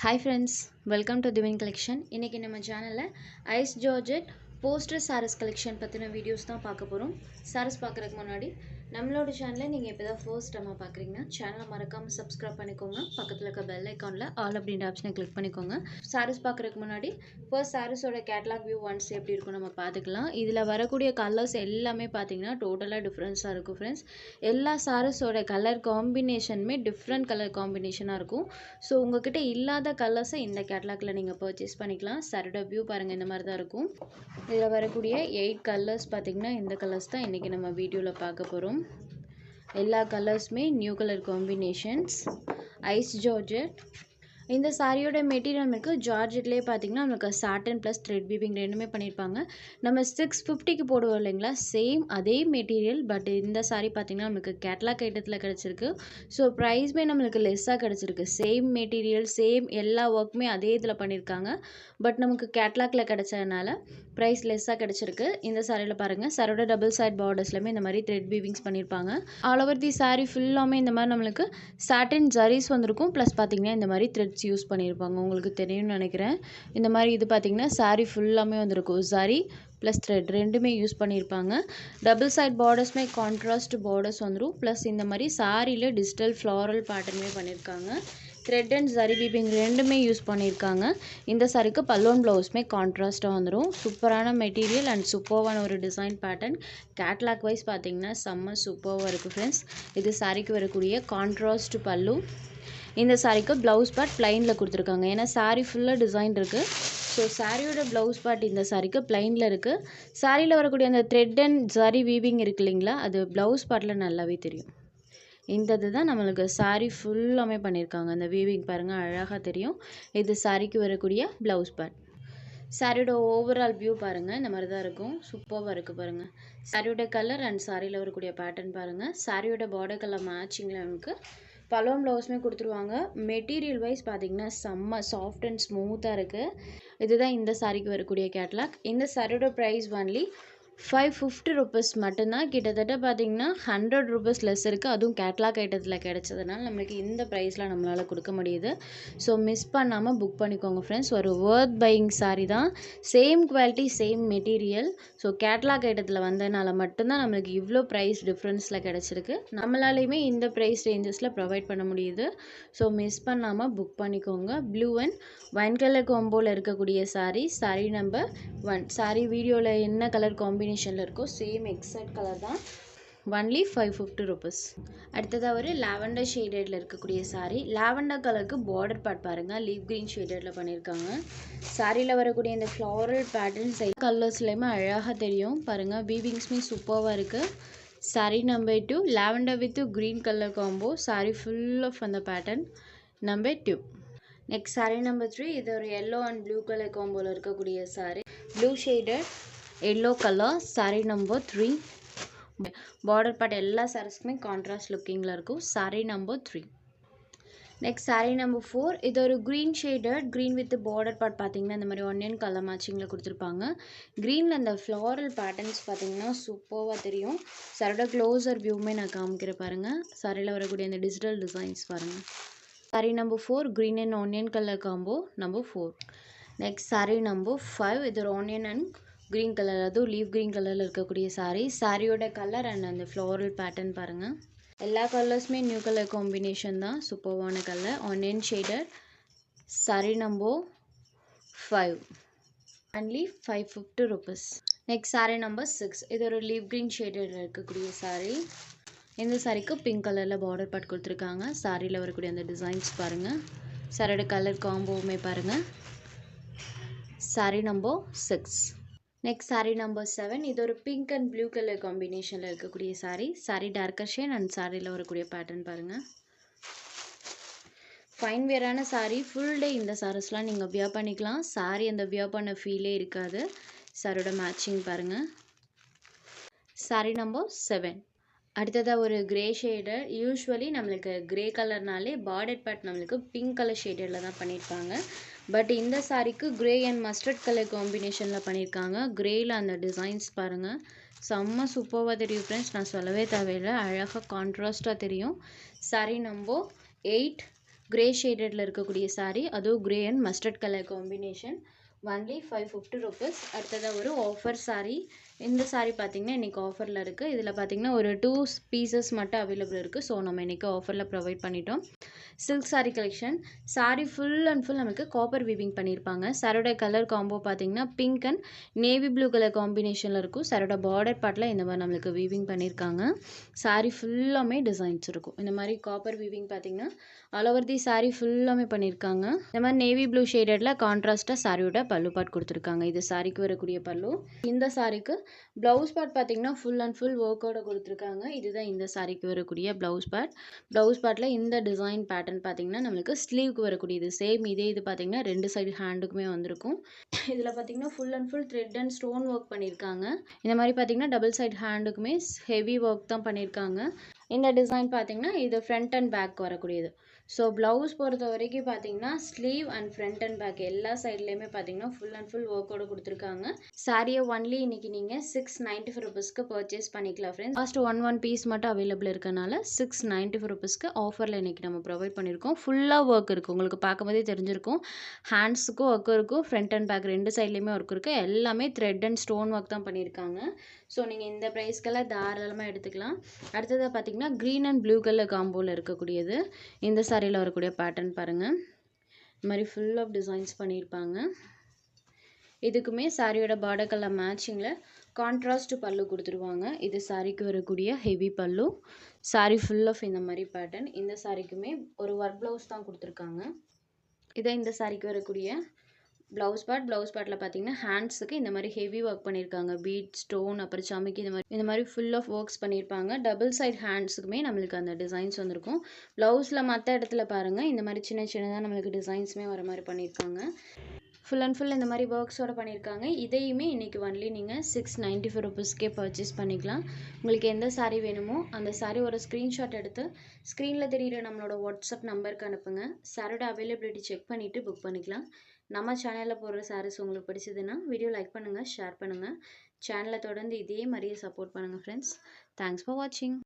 Hi friends, welcome to Divine Collection. இன்னைக்கு நம்ம சேனல்ல ice georgette poster sarees collection பத்தின வீடியோஸ் தான் பார்க்க போறோம். சாரீஸ் பார்க்கறதுக்கு முன்னாடி நம்மளோட சேனலை நீங்க இப்பதான் ஃபர்ஸ்ட் டைமா பார்க்கறீங்கன்னா சேனலை மறக்காம சப்ஸ்கிரைப் பண்ணிக்கோங்க. பக்கத்துல இருக்க பெல் ஐகான்ல ஆல் அப்படின்ற ஆப்ஷனை கிளிக் பண்ணிக்கோங்க. சாரீஸ் பார்க்கறதுக்கு முன்னாடி ஃபர்ஸ்ட் சாரீஸோட கேட்டலாக் வியூ ஒன்ஸ் எப்படி இருக்கும் நம்ம பார்த்துக்கலாம். இதுல வரக்கூடிய கலர்ஸ் எல்லாமே பார்த்தீங்கன்னா டோட்டலா டிஃபரன்ஸா இருக்கும் ஃப்ரெண்ட்ஸ். எல்லா சாரீஸோட கலர் காம்பினேஷனுமே டிஃப்ரெண்ட் கலர் காம்பினேஷனா இருக்கும். ஸோ உங்ககிட்ட இல்லாத கலர்ஸை இந்த கேட்டலாக்ல நீங்கள் பர்ச்சேஸ் பண்ணிக்கலாம். சாரோட வியூ பாருங்கள் இந்த மாதிரி தான் இருக்கும். இதில் வரக்கூடிய 8 கலர்ஸ் பார்த்தீங்கன்னா இந்த கலர்ஸ் தான் இன்றைக்கி நம்ம வீடியோவில் பார்க்க போகிறோம். எல்லா கலர்ஸுமே new colour combinations. Ice georgette. இந்த சாரியோட மெட்டீரியல் நமக்கு ஜார்ஜெட்லேயே பார்த்தீங்கன்னா நமக்கு சாட்டன் ப்ளஸ் த்ரெட் வீவிங் ரெண்டுமே பண்ணியிருப்பாங்க. நம்ம 650க்கு போடுவோம் இல்லைங்களா, சேம் அதே மெட்டீரியல். பட் இந்த சாரி பார்த்தீங்கன்னா நமக்கு கேட்லாக் ஐட்டத்தில் கிடச்சிருக்கு. ஸோ ப்ரைஸ்மே நம்மளுக்கு லெஸ்ஸாக கிடச்சிருக்கு. சேம் மெட்டீரியல் சேம் எல்லா ஒர்க்குமே அதே இதில் பண்ணியிருக்காங்க. பட் நமக்கு கேட்லாக்ல கிடச்சதுனால ப்ரைஸ் லெஸ்ஸாக கிடச்சிருக்கு. இந்த சாரியில் பாருங்கள், சாரோட டபுள் சைட் பார்டர்ஸ்லையுமே இந்த மாதிரி த்ரெட் வீவிங்ஸ் பண்ணியிருப்பாங்க. ஆல் ஓவர் தி சாரி ஃபுல்லாமே இந்த மாதிரி நம்மளுக்கு சாட்டின் ஜரீஸ் வந்திருக்கும். ப்ளஸ் பார்த்தீங்கன்னா இந்த மாதிரி த்ரெட்ஸ் யூஸ் பண்ணியிருப்பாங்க. உங்களுக்கு தெரியும்னு நினைக்கிறேன். இந்த மாதிரி இது பார்த்தீங்கன்னா சாரி ஃபுல்லாமே வந்திருக்கும். ஜரி ப்ளஸ் த்ரெட் ரெண்டுமே யூஸ் பண்ணியிருப்பாங்க. டபுள் சைட் பார்டர்ஸ்மே கான்ட்ராஸ்ட் பார்டர்ஸ் வந்துடும். ப்ளஸ் இந்த மாதிரி சாரியில் டிஜிட்டல் ஃப்ளாரல் பேட்டர்னுமே பண்ணியிருக்காங்க. த்ரெட் அண்ட் ஜரி வீவிங் ரெண்டுமே யூஸ் பண்ணியிருக்காங்க. இந்த சாரிக்கு பல்லோன் ப்ளவுஸ்மே கான்ட்ராஸ்ட்டாக வந்துடும். சூப்பரான மெட்டீரியல் அண்ட் சூப்பர்வான ஒரு டிசைன் பேட்டர்ன். கேட்லாக் வைஸ் பார்த்தீங்கன்னா செம்ம சூப்பராக இருக்குது ஃப்ரெண்ட்ஸ். இது சாரிக்கு வரக்கூடிய கான்ட்ராஸ்ட் பல்லு. இந்த சாரிக்கு ப்ளவுஸ் பார்ட் ப்ளைனில் கொடுத்துருக்காங்க. ஏன்னா சாரி ஃபுல்லாக டிசைன் இருக்குது. ஸோ சாரியோட ப்ளவுஸ் பார்ட் இந்த சாரிக்கு ப்ளைனில் இருக்குது. சாரியில் வரக்கூடிய அந்த த்ரெட் அண்ட் ஜரி வீவிங் இருக்குது இல்லைங்களா, அது ப்ளவுஸ் பார்ட்டில் நல்லாவே தெரியும். இந்த இதுதான் நம்மளுக்கு சாரி ஃபுல்லாமே பண்ணியிருக்காங்க. அந்த வீவிங் பாருங்கள் அழகாக தெரியும். இது சாரிக்கு வரக்கூடிய ப்ளவுஸ் பார்ட். சாரியோட ஓவரால் வியூ பாருங்கள் இந்த மாதிரி தான் இருக்கும். சூப்பராக இருக்குது பாருங்கள். சாரியோட கலர் அண்ட் சாரியில் வரக்கூடிய பேட்டர்ன் பாருங்கள். சாரியோட பார்டர் கலர் மேட்சிங்கில் நமக்கு பலோன் ப்ளவுஸுமே கொடுத்துருவாங்க. மெட்டீரியல் வைஸ் பார்த்தீங்கன்னா செம்ம சாஃப்ட் அண்ட் ஸ்மூத்தாக இருக்குது. இதுதான் இந்த சாரிக்கு வரக்கூடிய கேட்லாக். இந்த சாரியோட ப்ரைஸ் ஒன்லி 550 ருபீஸ் மட்டும்தான். கிட்டத்தட்ட பார்த்தீங்கன்னா 100 ருபீஸ் லெஸ் இருக்குது. அதுவும் கேட்லாக் ஐட்டத்தில் கிடச்சதுனால நம்மளுக்கு இந்த ப்ரைஸில் நம்மளால் கொடுக்க முடியுது. ஸோ மிஸ் பண்ணாமல் புக் பண்ணிக்கோங்க ஃப்ரெண்ட்ஸ். ஒரு வர்த் பையிங் சாரி தான். Same quality same material. So catalogue ஐட்டத்தில் வந்ததுனால மட்டும்தான் நம்மளுக்கு இவ்வளோ ப்ரைஸ் டிஃப்ரென்ஸில் கிடச்சிருக்கு. நம்மளாலையுமே இந்த ப்ரைஸ் ரேஞ்சஸில் ப்ரொவைட் பண்ண முடியுது. ஸோ மிஸ் பண்ணாமல் புக் பண்ணிக்கோங்க. ப்ளூ அண்ட் ஒயின் கலர் காம்போவில் இருக்கக்கூடிய சாரி நம்பர் 1. சாரி வீடியோவில் என்ன கலர் காம்பினேஷனில் இருக்கோ சேம் எக்ஸாக்ட் கலர் தான். Only 550 rupees. அடுத்ததாக ஒரு லாவெண்டர் ஷேடடில் இருக்கக்கூடிய சாரி. லாவெண்டர் கலருக்கு பார்டர் பார்ட் பாருங்கள் லீவ் க்ரீன் ஷேடடில் பண்ணியிருக்காங்க. சாரியில் வரக்கூடிய இந்த ஃப்ளாரல் பேட்டர்ன்ஸ் கலர்ஸ்லேயுமே அழகாக தெரியும் பாருங்கள். வீவிங்ஸ்மே சூப்பராக இருக்குது. Sari number 2 lavender with green colour combo. Sari full of அந்த pattern. Number 2. Next sari number 3. இது ஒரு எல்லோ அண்ட் ப்ளூ கலர் காம்போவில் இருக்கக்கூடிய sari. Blue shaded yellow colour. Sari number 3. Border part எல்லா சாரீஸ்க்குமே கான்ட்ராஸ்ட் லுக்கிங்கில் இருக்கும். Sari number 3. Next sari number 4. இது ஒரு green shaded green with border part பார்த்தீங்கன்னா இந்த மாதிரி ஒன்னியன் கலர் மேட்சிங்கில் கொடுத்துருப்பாங்க. க்ரீனில் அந்த ஃப்ளாரல் பேட்டர்ன்ஸ் பார்த்தீங்கன்னா சூப்பராக தெரியும். சாரோட க்ளோசர் வியூவுமே நான் காமிக்கிறேன் பாருங்கள். சாரியில் வரக்கூடிய அந்த டிஜிட்டல் டிசைன்ஸ் பாருங்கள். Sari number 4 green and onion colour combo number 4. Next sari number 5. இது ஒரு ஆனியன் அண்ட் க்ரீன் கலர், அதுவும் லீவ் க்ரீன் கலரில் இருக்கக்கூடிய சாரி. சாரியோட கலர் அண்ட் அந்த ஃப்ளாரல் பேட்டர்ன் பாருங்கள். எல்லா கலர்ஸுமே நியூ கலர் காம்பினேஷன் தான். சூப்பர்வான colour onion shaded. Sari number 5. Only 550 rupees. Next sari number 6. இது ஒரு லீவ் க்ரீன் ஷேடடில் இருக்கக்கூடிய சாரி. இந்த சாரிக்கு பிங்க் கலரில் பார்டர் பார்ட் கொடுத்துருக்காங்க. சாரியில் வரக்கூடிய அந்த டிசைன்ஸ் பாருங்கள். சாரியோட கலர் காம்போவுமே பாருங்கள். Sari number 6. Next sari number 7. இது ஒரு பிங்க் அண்ட் ப்ளூ கலர் காம்பினேஷனில் இருக்கக்கூடிய sari. Sari darker shade and சாரியில் வரக்கூடிய பேட்டர்ன் பாருங்கள். ஃபைன் வேரான சாரி. ஃபுல் டே இந்த சாரீஸ்லாம் நீங்கள் வியர் பண்ணிக்கலாம். சாரி அந்த வியர் பண்ண ஃபீலே இருக்காது. சாரியோட மேட்சிங் பாருங்கள். சாரி நம்பர் 7. அடுத்ததாக ஒரு கிரே ஷேடர். யூஸ்வலி நம்மளுக்கு கிரே கலர்னாலே பார்டர் பார்ட் நம்மளுக்கு பிங்க் கலர் ஷேடரில் தான் பண்ணியிருப்பாங்க. பட் இந்த சாரிக்கு கிரே அண்ட் மஸ்டர்ட் கலர் காம்பினேஷனில் பண்ணியிருக்காங்க. கிரேயில் அந்த டிசைன்ஸ் பாருங்கள் செம்ம சூப்பராக தெரியும் ஃப்ரெண்ட்ஸ். நான் சொல்லவே தேவையில்லை, அழகாக கான்ட்ராஸ்ட்டாக தெரியும். Sorry number 8. கிரே ஷேடடில் இருக்கக்கூடிய saree, அதுவும் grey and mustard colour combination. Only 550 rupees. அடுத்ததாக ஒரு ஆஃபர் saree. இந்த saree பார்த்தீங்கன்னா இன்றைக்கி ஆஃபரில் இருக்குது. இதில் பார்த்தீங்கன்னா ஒரு 2 பீசஸ் மட்டும் அவைலபிள் இருக்குது. ஸோ நம்ம இன்றைக்கி ஆஃபரில் ப்ரொவைட் பண்ணிட்டோம். Silk saree collection. saree full and full நமக்கு காப்பர் வீவிங் பண்ணியிருப்பாங்க. சாரோட கலர் காம்போ பார்த்தீங்கன்னா pink and navy blue colour காம்பினேஷனில் இருக்கும். சாரோட பார்டர் பார்ட்டில் இந்த மாதிரி நம்மளுக்கு வீவிங் பண்ணியிருக்காங்க. saree ஃபுல்லாமே டிசைன்ஸ் இருக்கும். இந்த மாதிரி காப்பர் வீவிங் பார்த்தீங்கன்னா ஆல் ஓவர் தி saree ஃபுல்லாமே பண்ணியிருக்காங்க. இந்த மாதிரி நேவி ப்ளூ ஷேடடில் கான்ட்ராஸ்ட்டாக சாரியோட பல்லு பார்ட் கொடுத்துருக்காங்க. இது சாரிக்கு வரக்கூடிய பல்லு. இந்த சாரிக்கு ப்ளவுஸ் பார்ட் பார்த்தீங்கன்னா ஃபுல் அண்ட் ஃபுல் ஒர்க்கோட கொடுத்துருக்காங்க. இதுதான் இந்த சாரிக்கு வரக்கூடிய ப்ளவுஸ் பார்ட். ப்ளவுஸ் பார்ட்டில் இந்த டிசைன் பேட்டர்ன் பார்த்தீங்கன்னா நம்மளுக்கு ஸ்லீவ்க்கு வரக்கூடியது. சேம் இதே இது பார்த்தீங்கன்னா 2 சைடு ஹேண்டுக்குமே வந்திருக்கும். இதில் பார்த்தீங்கன்னா full and full thread and stone work பண்ணியிருக்காங்க. இந்த மாதிரி பார்த்தீங்கன்னா டபுள் சைடு ஹேண்டுக்குமே ஹெவி ஒர்க் தான் பண்ணியிருக்காங்க. இந்த டிசைன் பார்த்தீங்கன்னா இது ஃப்ரண்ட் அண்ட் பேக் வரக்கூடியது. ஸோ ப்ளவுஸ் பொறுத்த வரைக்கும் பார்த்தீங்கன்னா sleeve and front and back எல்லா சைட்லேயுமே பார்த்தீங்கன்னா ஃபுல் அண்ட் ஃபுல் ஒர்க்கோட கொடுத்துருக்காங்க. சாரியை ஒன்லி இன்னைக்கு நீங்கள் 695 ருபீஸ்க்கு பர்ச்சேஸ் பண்ணிக்கலாம் ஃப்ரெண்ட்ஸ். லாஸ்ட் ஒன் பீஸ் மட்டும் அவைலபிள் இருக்கனால 695 ருபீஸ்க்கு ஆஃபரில் இன்றைக்கி நம்ம ப்ரொவைட் பண்ணியிருக்கோம். ஃபுல்லாக ஒர்க் இருக்குது. உங்களுக்கு பார்க்கும்போதே தெரிஞ்சிருக்கும். ஹேண்ட்ஸுக்கும் ஒர்க் இருக்கும், ஃப்ரண்ட் அண்ட் பேக் 2 சைட்லேயுமே ஒர்க் இருக்குது. எல்லாமே த்ரெட் அண்ட் ஸ்டோன் ஒர்க் தான் பண்ணியிருக்காங்க. ஸோ நீங்கள் இந்த ப்ரைஸ்க்கெல்லாம் தாராளமாக எடுத்துக்கலாம். அடுத்ததாக பார்த்தீங்கன்னா க்ரீன் அண்ட் ப்ளூ கலர் காம்போவில் இருக்கக்கூடியது. இந்த சாரியில் வரக்கூடிய பேட்டர்ன் பாருங்கள். இந்த மாதிரி ஃபுல் ஆஃப் டிசைன்ஸ் பண்ணியிருப்பாங்க. இதுக்குமே சாரியோட பார்டர் கலர் மேட்சிங்கில் கான்ட்ராஸ்ட் பல்லு கொடுத்துருவாங்க. இது சாரிக்கு வரக்கூடிய ஹெவி பல்லு. சாரி ஃபுல் ஆஃப் இந்த மாதிரி பேட்டர்ன். இந்த சாரிக்குமே ஒரு ஒர்க் ப்ளவுஸ் தான் கொடுத்துருக்காங்க. இதான் இந்த சாரிக்கு வரக்கூடிய ப்ளவுஸ் பார்ட்டில் பார்த்தீங்கன்னா ஹேண்ட்ஸுக்கு இந்த மாதிரி ஹெவி ஒர்க் பண்ணியிருக்காங்க. பீட், ஸ்டோன், அப்புறம் சமைக்கு இந்த மாதிரி ஃபுல் ஆஃப் ஒர்க்ஸ் பண்ணியிருப்பாங்க. டபுள் சைட் ஹேண்ட்ஸுக்குமே நம்மளுக்கு அந்த டிசைன்ஸ் வந்திருக்கும். ப்ளவுஸில் மற்ற இடத்துல பாருங்கள் இந்த மாதிரி சின்ன சின்னதாக நம்மளுக்கு டிசைன்ஸுமே வர மாதிரி பண்ணியிருக்காங்க. ஃபுல் அண்ட் ஃபுல் இந்த மாதிரி ஒர்க்ஸோட பண்ணியிருக்காங்க. இதையுமே இன்றைக்கி ஒன்லி நீங்கள் 695 ருபீஸ்க்கே பர்ச்சேஸ் பண்ணிக்கலாம். உங்களுக்கு எந்த சாரீ வேணுமோ அந்த சாரீ ஒரு ஸ்க்ரீன்ஷாட் எடுத்து ஸ்க்ரீனில் தெரிகிற நம்மளோட வாட்ஸ்அப் நம்பருக்கு அனுப்புங்க. சாரோட அவைலபிலிட்டி செக் பண்ணிவிட்டு புக் பண்ணிக்கலாம். நம்ம சேனலில் போடுற சாரீஸ் உங்களுக்கு பிடிச்சதுன்னா வீடியோ லைக் பண்ணுங்கள், ஷேர் பண்ணுங்கள். சேனலை தொடர்ந்து இதே மாதிரியே சப்போர்ட் பண்ணுங்கள் ஃப்ரெண்ட்ஸ். தேங்க்ஸ் ஃபார் வாட்சிங்.